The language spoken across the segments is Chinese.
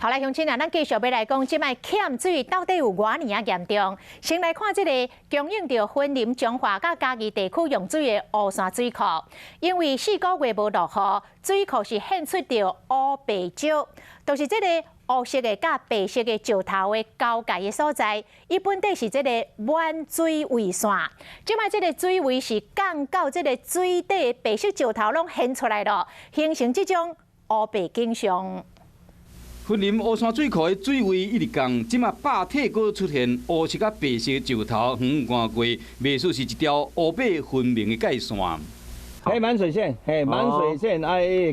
好来，乡亲啊，咱继续要来讲，即摆欠水到底有偌尼啊严重？先来看这个供应着分林、彰化甲嘉义地区用水的乌山水库，因为4个月无落雨，水库是现出着乌白石，就是这个乌色的甲白色的石头的交界的所在，伊本地是这个满水位线，即摆这个水位是降到这个水底的白色石头拢现出来了，形成这种乌白景象。 分林乌山水库的水位一直降，即马坝体阁出现乌色甲白色石头横贯过，描述是一条乌白分明的界线。嘿，满水线，嘿，满水线，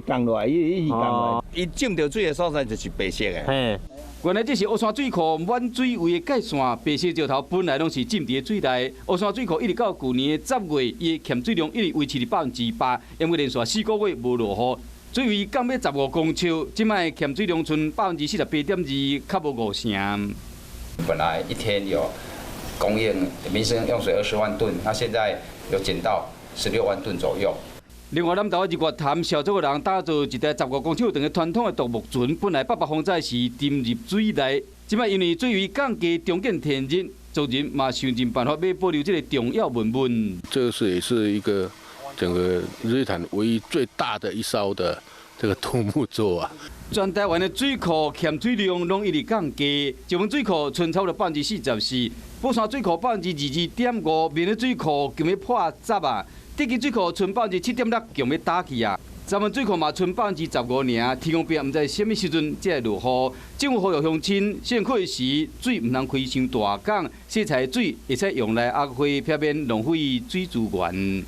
降落来，伊降落来。伊浸着水的所在就是白色的。嘿，原来这是乌山水库满水位的界线，白色石头本来拢是浸伫水内。乌山水库一直到去年的10月，伊的欠水量一直维持伫8%，因为连续4个月无落雨。 水位降要15公尺，即卖欠水量剩48.2%，较无5成。本来一天有供应民生用水20万吨，那现在有减到16万吨左右。另外，咱台湾日月潭小组的人打造一台15公尺长的传统的独木船，本来800风载是沉入水内，即卖因为水位降低，重建天日，族人嘛想尽办法要保留这个重要文物。这个也是一个。 整个日月潭唯一最大的一艘的这个独木舟啊！全台湾的水库欠水量拢一直降低，石门水库剩超过44%，宝山水库22.5%，明德水库强要破10啊，德基水库剩7.6%，强要打去啊。咱们水库嘛剩15%尔，天公伯唔知什么时阵才会落雨。政府呼吁乡亲，先开时水唔通开伤大港，洗菜水会使用来压花，避免浪费水资源。